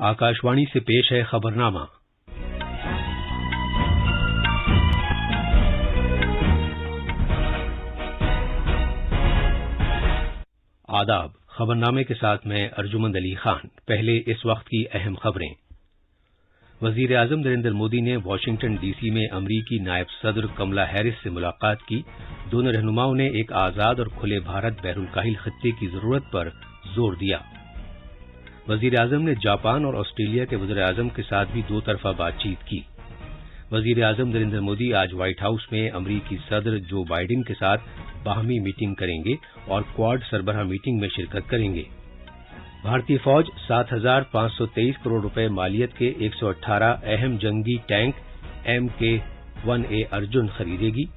आकाशवाणी से पेश है खबरनामा। आदाब। खबरनामे के साथ मैं अर्जुमंद अली खान। पहले इस वक्त की अहम खबरें। वजीर आजम नरेंद्र मोदी ने वाशिंगटन डीसी में अमरीकी नायब सदर कमला हैरिस से मुलाकात की। दोनों रहनुमाओं ने एक आजाद और खुले भारत बहरुल खित्ते की जरूरत पर जोर दिया। वजीर आजम ने जापान और ऑस्ट्रेलिया के वज़ीर आजम के साथ भी दो तरफा बातचीत की। वजीर आजम नरेंद्र मोदी आज व्हाइट हाउस में अमरीकी सदर जो बाइडेन के साथ बाहमी मीटिंग करेंगे और क्वाड सरबराह मीटिंग में शिरकत करेंगे। भारतीय फौज 7,523 करोड़ रुपए मालियत के 118 अहम जंगी टैंक MK-1A अर्जुन खरीदेगी।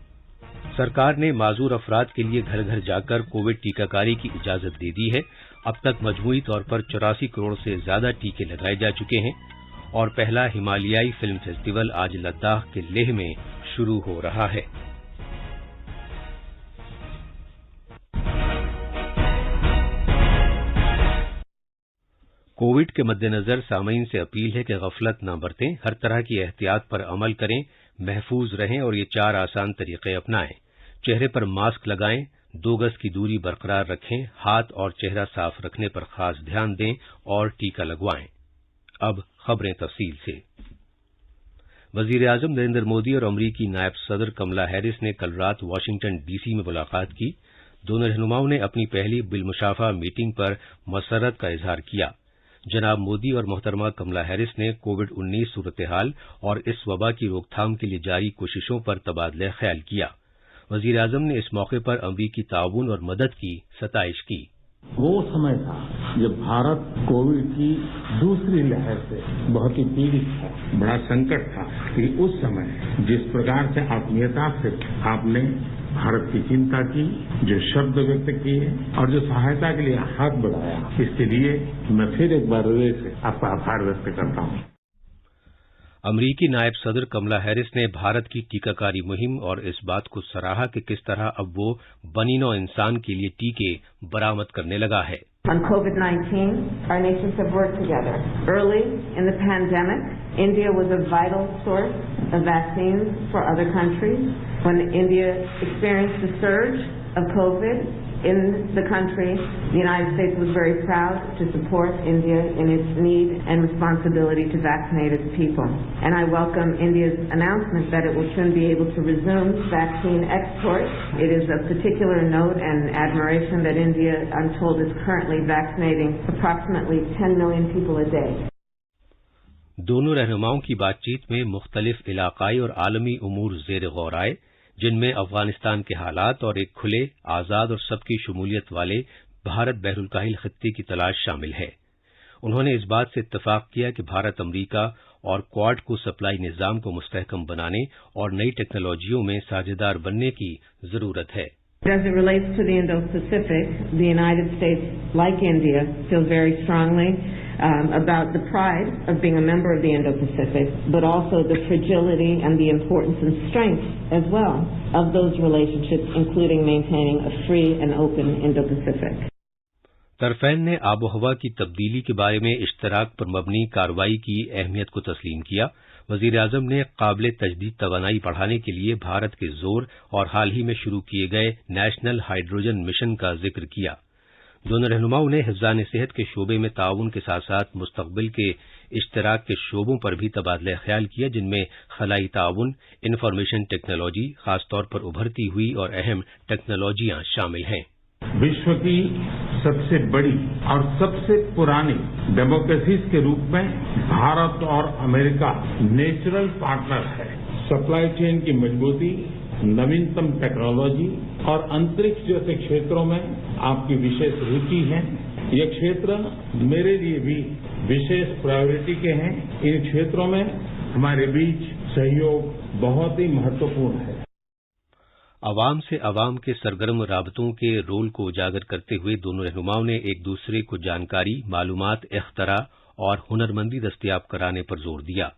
सरकार ने माजूर अफराद के लिए घर घर जाकर कोविड टीकाकारी की इजाजत दे दी है। अब तक मजमूई तौर पर 84 करोड़ से ज्यादा टीके लगाए जा चुके हैं। और पहला हिमालयाई फिल्म फेस्टिवल आज लद्दाख के लेह में शुरू हो रहा है। कोविड के मद्देनजर सामीन से अपील है कि गफलत न बरतें, हर तरह की एहतियात पर अमल करें, महफूज रहें और ये 4 आसान तरीके अपनाएं। चेहरे पर मास्क लगाएं, 2 गज की दूरी बरकरार रखें, हाथ और चेहरा साफ रखने पर खास ध्यान दें और टीका लगवाएं। अब खबरें तफसील से। वजीर आजम नरेंद्र मोदी और अमरीकी नायब सदर कमला हैरिस ने कल रात वाशिंगटन डीसी में मुलाकात की। दोनों रहनुमाओं ने अपनी पहली बिलमुशाफा मीटिंग पर मसरत का इजहार किया। जनाब मोदी और मोहतरमा कमला हैरिस ने कोविड-19 सूरत-ए-हाल और इस वबा की रोकथाम के लिए जारी कोशिशों पर तबादला ख्याल किया। वजीर आजम ने इस मौके पर अमरीकी ताउन और मदद की सताइश की। वो समय था जब भारत कोविड की दूसरी लहर से बहुत ही पीड़ित था, बड़ा संकट था कि उस समय जिस प्रकार से आत्मीयता से आपने भारत की चिंता की, जो शब्द व्यक्त किए और जो सहायता के लिए हाथ बढ़ाया, इसके लिए मैं फिर एक बार हृदय से आपका आभार व्यक्त करता हूं। अमरीकी नायब सदर कमला हैरिस ने भारत की टीकाकारी मुहिम और इस बात को सराहा कि किस तरह अब वो बनी-नौ इंसान के लिए टीके बरामद करने लगा है। On COVID-19, our nations have worked together. Early in the pandemic, India was a vital source of vaccines for other countries. When India experienced the surge of COVID in the country, the United States was very proud to support India in its need and responsibility to vaccinate its people. And I welcome India's announcement that it will soon be able to resume vaccine export. It is of particular note and admiration that India, I'm told, is currently vaccinating approximately 10 million people a day. दोनों रहनुमाओं की बातचीत में मुख्तलिफ इलाकाई और आलमी उमूर ज़ेर गौर आए, जिनमें अफगानिस्तान के हालात और एक खुले, आजाद और सबकी शमूलियत वाले भारत बहरुल खित्ते की तलाश शामिल है। उन्होंने इस बात से इत्तफाक किया कि भारत अमरीका और क्वाड को सप्लाई निजाम को मुस्तहकम बनाने और नई टेक्नोलॉजियों में साझेदार बनने की जरूरत है। As it relates to the Indo-Pacific, the United States, like India, feels very strongly about the pride of being a member of the Indo-Pacific, but also the fragility and the importance and strength as well of those relationships, including maintaining a free and open Indo-Pacific. तरफैन ने आबोहवा की तब्दीली के बारे में इश्तराक पर मबनी कार्रवाई की अहमियत को तस्लीम किया। वजीर आजम ने काबिल तजदीद तवानाई बढ़ाने के लिए भारत के जोर और हाल ही में शुरू किए गए नेशनल हाइड्रोजन मिशन का जिक्र किया। दोनों रहनुमाओं ने हिफ्ज़ान सेहत के शोबे में ताउन के साथ साथ मुस्तकबिल के इश्तराक के शोबों पर भी तबादला ख्याल किया, जिनमें खलाई ताउन, इन्फॉर्मेशन टेक्नोलॉजी, खासतौर पर उभरती हुई और अहम टेक्नोलॉजियां शामिल हैं। विश्व की सबसे बड़ी और सबसे पुरानी डेमोक्रेसीज के रूप में भारत और अमेरिका नेचुरल पार्टनर है। सप्लाई चेन की मजबूती, नवीनतम टेक्नोलॉजी और अंतरिक्ष जैसे क्षेत्रों में आपकी विशेष रुचि है। ये क्षेत्र मेरे लिए भी विशेष प्रायोरिटी के हैं। इन क्षेत्रों में हमारे बीच सहयोग बहुत ही महत्वपूर्ण है। अवाम से अवाम के सरगर्म राबतों के रोल को उजागर करते हुए दोनों रहनुमाओं ने एक दूसरे को जानकारी, मालूमात, इख्तरा और हुनरमंदी दस्तियाब कराने पर जोर दिया।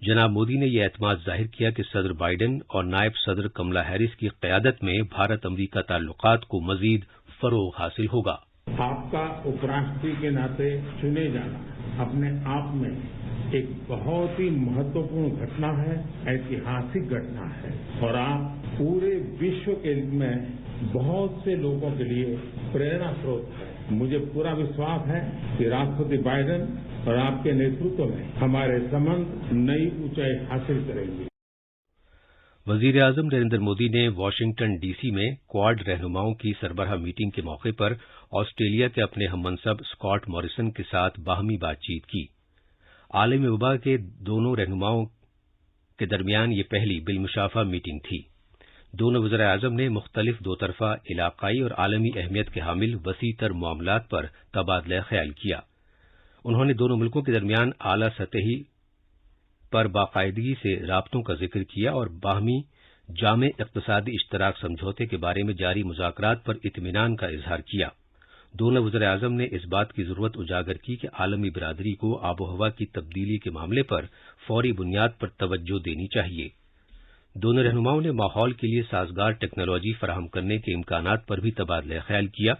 जनाब मोदी ने यह एतमाद जाहिर किया कि सदर बाइडेन और नायब सदर कमला हैरिस की क़यादत में भारत अमरीका ताल्लुकात को मजीद फरोग हासिल होगा। आपका उपराष्ट्रपति के नाते चुने जाना अपने आप में एक बहुत ही महत्वपूर्ण घटना है, ऐतिहासिक घटना है और आप पूरे विश्व के में बहुत से लोगों के लिए प्रेरणा स्रोत है। मुझे पूरा विश्वास है कि राष्ट्रपति बाइडेन और आपके नेतृत्व में हमारे संबंध नई ऊंचाई हासिल करेंगे। वजीर आजम नरेंद्र मोदी ने वाशिंगटन डीसी में क्वाड रहनुमाओं की सरबराह मीटिंग के मौके पर ऑस्ट्रेलिया के अपने हममनसब स्कॉट मॉरिसन के साथ बाहमी बातचीत की। आलमी वबा के दोनों रहनुमाओं के दरमियान ये पहली बिलमुशाफा मीटिंग थी। दोनों वज़ीर-ए-आज़म ने मुख्तलिफ दोतरफा, इलाकाई और आलमी अहमियत के हामिल वसी तर मामलात पर तबादला ख्याल किया। उन्होंने दोनों मुल्कों के दरमियान आला सतही पर बाकायदगी से राबतों का जिक्र किया और बाहमी जामे इक़्तिसादी इश्तराक समझौते के बारे में जारी मुज़ाकरात पर इत्मीनान का इजहार किया। दोनों वज़ीर-ए-आज़म ने इस बात की जरूरत उजागर की कि आलमी बिरादरी को आबो हवा की तब्दीली के मामले पर फौरी बुनियाद पर तवज्जो देनी चाहिए। दोनों रहनुमाओं ने माहौल के लिए साजगार टेक्नोलॉजी फराहम करने के इम्कानात पर भी तबादला ख्याल किया।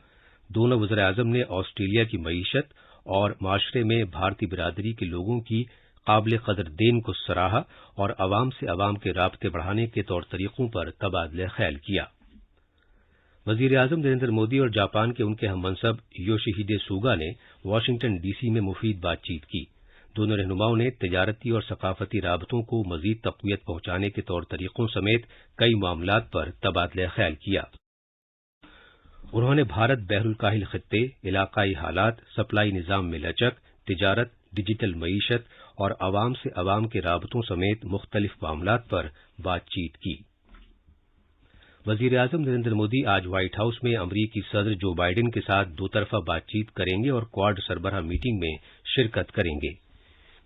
दोनों वज़ीर-ए-आज़म ने ऑस्ट्रेलिया की मईशत और माशरे में भारतीय बिरादरी के लोगों की काबिल कदर देन को सराहा और अवाम से अवाम के राबते बढ़ाने के तौर तरीकों पर तबादला ख्याल किया। वज़ीर-ए-आज़म नरेंद्र मोदी और जापान के उनके हममनसब योशिहिदे सुगा ने वाशिंगटन डीसी में मुफीद बातचीत की। दोनों रहनुमाओं ने तिजारती और सकाफती राबतों को मजीद तक़वियत पहुंचाने के तौर तरीकों समेत कई मामलात पर तबादला ख्याल किया। उन्होंने भारत बहरुल काहिल खित्ते, इलाकाई हालात, सप्लाई निज़ाम में लचक, तिजारत, डिजिटल मईशत और अवाम से अवाम के राबतों समेत मुख्तलिफ मामलात पर बातचीत की। वज़ीर-ए-आज़म नरेंद्र मोदी आज व्हाइट हाउस में अमरीकी सदर जो बाइडेन के साथ दोतरफा बातचीत करेंगे और क्वाड सरबराह मीटिंग में शिरकत करेंगे।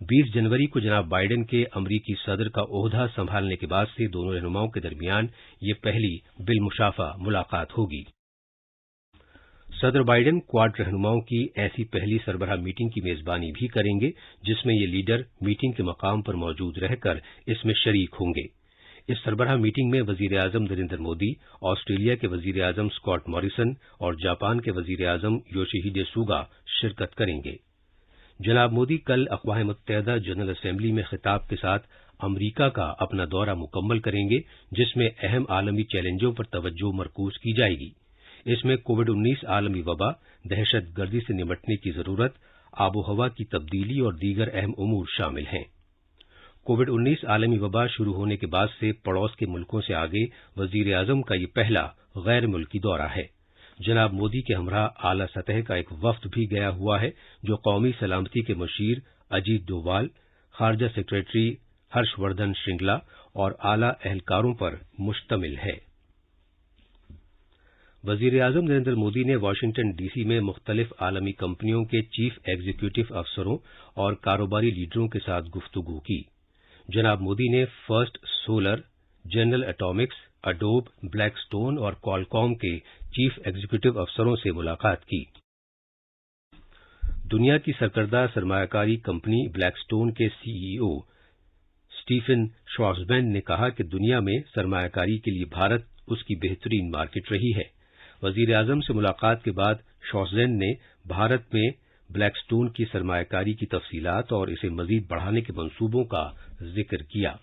20 जनवरी को जनाब बाइडेन के अमरीकी सदर का ओहदा संभालने के बाद से दोनों रहनुमाओं के दरमियान ये पहली बिलमुशाफा मुलाकात होगी। सदर बाइडेन क्वाड रहनुमाओं की ऐसी पहली सरबराह मीटिंग की मेजबानी भी करेंगे जिसमें ये लीडर मीटिंग के मकाम पर मौजूद रहकर इसमें शरीक होंगे। इस सरबराह मीटिंग में वज़ीर-ए-आज़म नरेंद्र मोदी, ऑस्ट्रेलिया के वज़ीर-ए-आज़म स्कॉट मॉरिसन और जापान के वज़ीर-ए-आज़म योशिहिदे सुगा शिरकत करेंगे। जनाब मोदी कल अक़वाम मुत्तहिदा जनरल असेंबली में खिताब के साथ अमरीका का अपना दौरा मुकम्मल करेंगे जिसमें अहम आलमी चैलेंजों पर तवज्जो मरकूज की जाएगी। इसमें कोविड-19 आलमी वबा, दहशतगर्दी से निपटने की जरूरत, आबो हवा की तब्दीली और दीगर अहम उमूर शामिल हैं। कोविड-19 आलमी वबा शुरू होने के बाद से पड़ोस के मुल्कों से आगे वज़ीर-ए-आज़म का ये पहला गैर मुल्की दौरा है। जनाब मोदी के हमराह आला सतह का एक वफ्द भी गया हुआ है जो कौमी सलामती के मुशीर अजीत डोवाल, खारजा सेक्रेटरी हर्षवर्धन श्रृंगला और आला एहलकारों पर मुश्तमिल है। वज़ीर-ए-आज़म नरेंद्र मोदी ने वाशिंगटन डीसी में मुख्तलिफ आलमी कंपनियों के चीफ एग्जीक्यूटिव अफसरों और कारोबारी लीडरों के साथ गुफ्तगू की। जनाब मोदी ने first solar, general Atomics, Adobe, Blackstone और क्वालकॉम के चीफ एग्जीक्यूटिव अफसरों से मुलाकात की। दुनिया की सरकर्दा सरमायाकारी कंपनी ब्लैकस्टोन के सीईओ स्टीफन श्वार्ज़मैन ने कहा कि दुनिया में सरमायाकारी के लिए भारत उसकी बेहतरीन मार्केट रही है। वज़ीर-ए-आज़म से मुलाकात के बाद श्वार्ज़मैन ने भारत में ब्लैकस्टोन की सरमायाकारी की तफसीलात और इसे मजीद बढ़ाने के मंसूबों का जिक्र किया।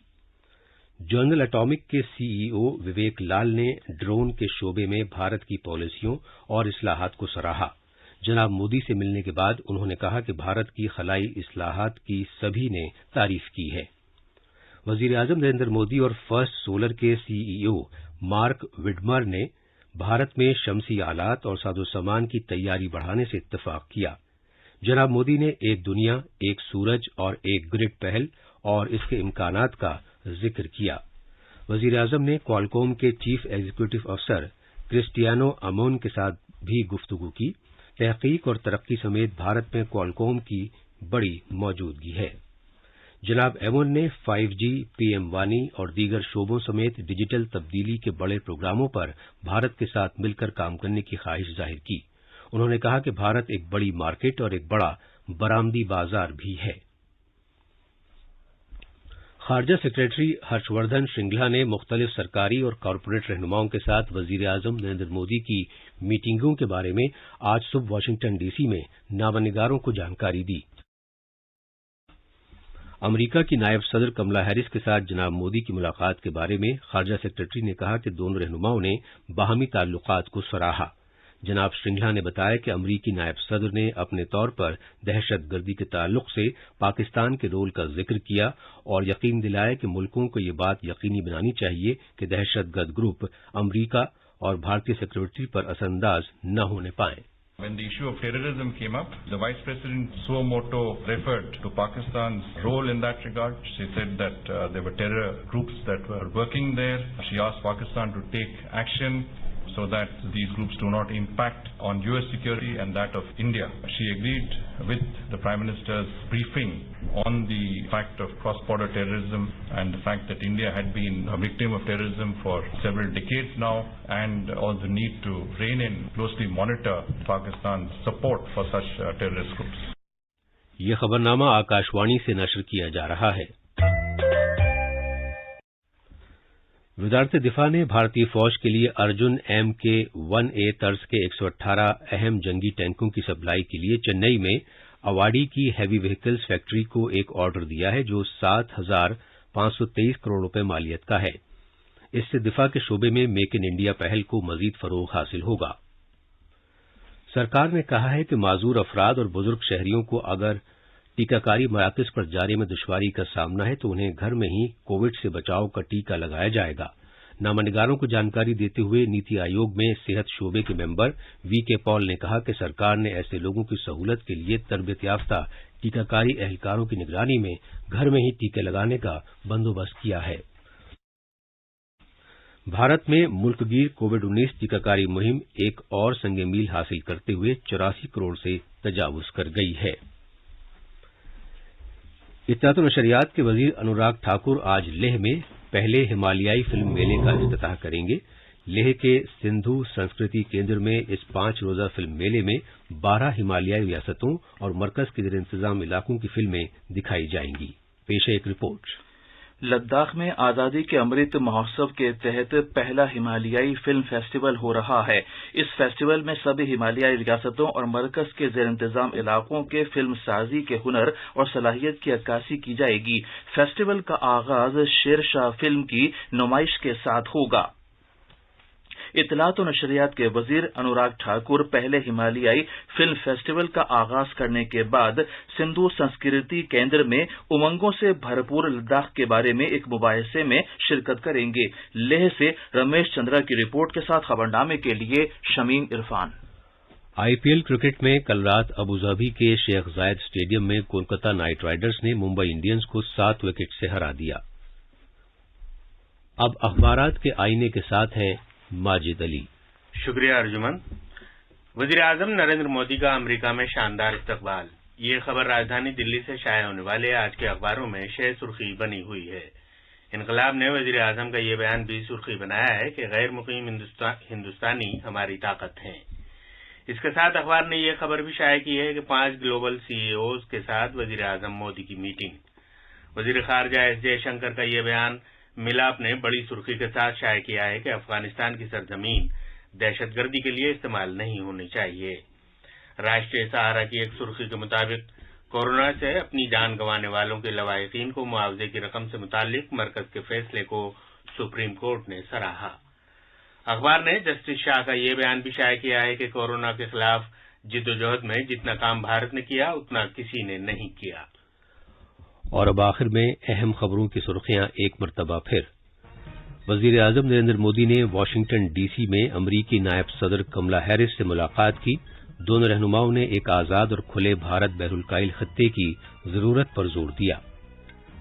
जनरल एटॉमिक के सीईओ विवेक लाल ने ड्रोन के शोबे में भारत की पॉलिसियों और इस्लाहात को सराहा। जनाब मोदी से मिलने के बाद उन्होंने कहा कि भारत की खलाई इस्लाहात की सभी ने तारीफ की है। वज़ीर-ए-आज़म नरेंद्र मोदी और फर्स्ट सोलर के सीईओ मार्क विडमर ने भारत में शमसी आलात और साजो-सामान की तैयारी बढ़ाने से इत्तफाक किया। जनाब मोदी ने एक दुनिया, एक सूरज और एक ग्रिड पहल और इसके इम्कानात का जिक्र किया। वज़ीर-ए-आज़म ने क्वालकॉम के चीफ एग्जीक्यूटिव अफसर क्रिस्टियानो अमोन के साथ भी गुफ्तगू की। तहकीक और तरक्की समेत भारत में क्वालकॉम की बड़ी मौजूदगी है। जनाब एमोन ने 5G, PM वानी और दीगर शोबों समेत डिजिटल तब्दीली के बड़े प्रोग्रामों पर भारत के साथ मिलकर काम करने की ख्वाहिश जाहिर की। उन्होंने कहा कि भारत एक बड़ी मार्केट और एक बड़ा बरामदी बाजार भी है। खारजा सेक्रेटरी हर्षवर्धन श्रृंगला ने मुख्तलिफ सरकारी और कॉरपोरेट रहनुमाओं के साथ वज़ीर-ए-आज़म नरेंद्र मोदी की मीटिंगों के बारे में आज सुबह वाशिंगटन डीसी में नामनिगारों को जानकारी दी। امریکہ کی نائب صدر کملا ہیرس کے ساتھ جناب مودی کی ملاقات کے بارے میں خارجہ سیکرٹری نے کہا کہ دونوں رہنماؤں نے باہمی تعلقات کو سراہا۔ جناب شرنگلا نے بتایا کہ امریکی نائب صدر نے اپنے طور پر دہشت گردی کے تعلق سے پاکستان کے رول کا ذکر کیا اور یقین دلایا کہ ملکوں کو یہ بات یقینی بنانی چاہیے کہ دہشت گرد گروپ امریکہ اور بھارتی سیکورٹی پر اثر انداز نہ ہونے پائیں۔ When the issue of terrorism came up, the Vice President suo moto referred to Pakistan's role in that regard. She said that there were terror groups that were working there. She asked Pakistan to take action so that these groups do not impact on U.S. security and that of India. She agreed with the Prime Minister's briefing on the fact of cross-border terrorism and the fact that India had been a victim of terrorism for several decades now, and also the need to rein in, closely monitor Pakistan's support for such terrorist groups. یہ خبرنامہ آکاشوانی سے نشر کیا جا رہا ہے۔ وزارت دفاع نے بھارتی فوج کے لیے ارجن MK-1A طرز کے 118 اہم جنگی ٹینکوں کی سپلائی کے لیے چنئی میں اواڑی کی ہیوی وہیکلز فیکٹری کو ایک آرڈر دیا ہے جو 7,523 کروڑ روپے مالیت کا ہے۔ اس سے دفاع کے شعبے میں میک ان انڈیا پہل کو مزید فروغ حاصل ہوگا۔ سرکار نے کہا ہے کہ معذور افراد اور بزرگ شہریوں کو اگر ٹیکہ کاری مراکز پر جانے میں دشواری کا سامنا ہے تو انہیں گھر میں ہی کووڈ سے بچاؤ کا ٹیکہ لگایا جائے گا۔ نامہ نگاروں کو جانکاری دیتے ہوئے نیتی آیوگ میں صحت شعبے کے ممبر VK پال نے کہا کہ سرکار نے ایسے لوگوں کی سہولت کے لیے تربیت یافتہ ٹیکہ کاری اہلکاروں کی نگرانی میں گھر میں ہی ٹیکے لگانے کا بندوبست کیا ہے۔ بھارت میں ملک گیر کووڈ-19 ٹیکہ کاری مہم ایک اور سنگ میل حاصل کرتے ہوئے 84 کروڑ سے تجاوز کر گئی ہے۔ اطلاعات و نشریات کے وزیر انوراگ ٹھاکر آج لیہ میں پہلے ہمالیائی فلم میلے کا افتتاح کریں گے۔ لیہ کے سندھو سنسکرتی کیندر میں اس 5 روزہ فلم میلے میں 12 ہمالیائی ریاستوں اور مرکز کے زیر انتظام علاقوں کی فلمیں دکھائی جائیں گی۔ پیش ہے ایک رپورٹ۔ لداخ میں آزادی کے امرت مہوتسو کے تحت پہلا ہمالیائی فلم فیسٹیول ہو رہا ہے۔ اس فیسٹیول میں سبھی ہمالیائی ریاستوں اور مرکز کے زیر انتظام علاقوں کے فلم سازی کے ہنر اور صلاحیت کی عکاسی کی جائے گی۔ فیسٹیول کا آغاز شیر شاہ فلم کی نمائش کے ساتھ ہوگا۔ اطلاعات و نشریات کے وزیر انوراگ ٹھاکر پہلے ہمالیائی فلم فیسٹیول کا آغاز کرنے کے بعد سندھو سنسکرتی کیندر میں امنگوں سے بھرپور لداخ کے بارے میں ایک مباحثے میں شرکت کریں گے۔ لیہ سے رمیش چندرا کی رپورٹ کے ساتھ خبرنامے کے لیے شمیم عرفان۔ IPL کرکٹ میں کل رات ابوظہبی کے شیخ زاید اسٹیڈیم میں کولکتہ نائٹ رائڈرز نے ممبئی انڈینز کو 7 وکٹ سے ہرا دیا۔ اب اخبارات کے آئینے کے ساتھ ہیں ماجد علی۔ شکریہ ارجمن۔ وزیر اعظم نریندر مودی کا امریکہ میں شاندار استقبال۔ یہ خبر راجدھانی دلی سے شائع ہونے والے آج کے اخباروں میں شہ سرخی بنی ہوئی ہے۔ انقلاب نے وزیر اعظم کا یہ بیان بھی سرخی بنایا ہے کہ غیر مقیم ہندوستانی ہماری طاقت ہیں۔ اس کے ساتھ اخبار نے یہ خبر بھی شائع کی ہے کہ 5 گلوبل CEOs کے ساتھ وزیر اعظم مودی کی میٹنگ۔ وزیر خارجہ ایس جے شنکر کا یہ بیان ملاپ نے بڑی سرخی کے ساتھ شائع کیا ہے کہ افغانستان کی سرزمین دہشت گردی کے لیے استعمال نہیں ہونی چاہیے۔ راشٹریہ سہارا کی ایک سرخی کے مطابق کورونا سے اپنی جان گنوانے والوں کے لواحقین کو معاوضے کی رقم سے متعلق مرکز کے فیصلے کو سپریم کورٹ نے سراہا۔ اخبار نے جسٹس شاہ کا یہ بیان بھی شائع کیا ہے کہ کورونا کے خلاف جدوجہد میں جتنا کام بھارت نے کیا اتنا کسی نے نہیں کیا۔ اور اب آخر میں اہم خبروں کی سرخیاں ایک مرتبہ پھر۔ وزیر اعظم نریندر مودی نے واشنگٹن DC میں امریکی نائب صدر کملا ہیرس سے ملاقات کی۔ دونوں رہنماؤں نے ایک آزاد اور کھلے بھارت بحر الکاہل خطے کی ضرورت پر زور دیا۔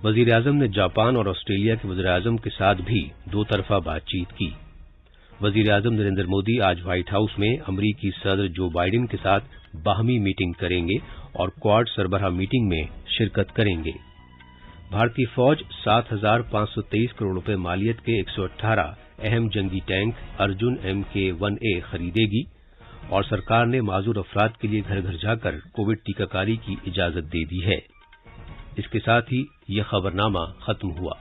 وزیر اعظم نے جاپان اور آسٹریلیا کے وزیر اعظم کے ساتھ بھی 2 طرفہ بات چیت کی۔ وزیر اعظم نریندر مودی آج وائٹ ہاؤس میں امریکی صدر جو بائیڈن کے ساتھ باہمی میٹنگ کریں گے اور کوڈ سربراہ میٹنگ میں شرکت کریں گے۔ بھارتی فوج 7,523 کروڑ روپے مالیت کے 118 اہم جنگی ٹینک ارجن MK-1A خریدے گی اور سرکار نے معذور افراد کے لیے گھر گھر جا کر کووڈ ٹیکہ کاری کی اجازت دے دی ہے۔ اس کے ساتھ ہی یہ خبرنامہ ختم ہوا۔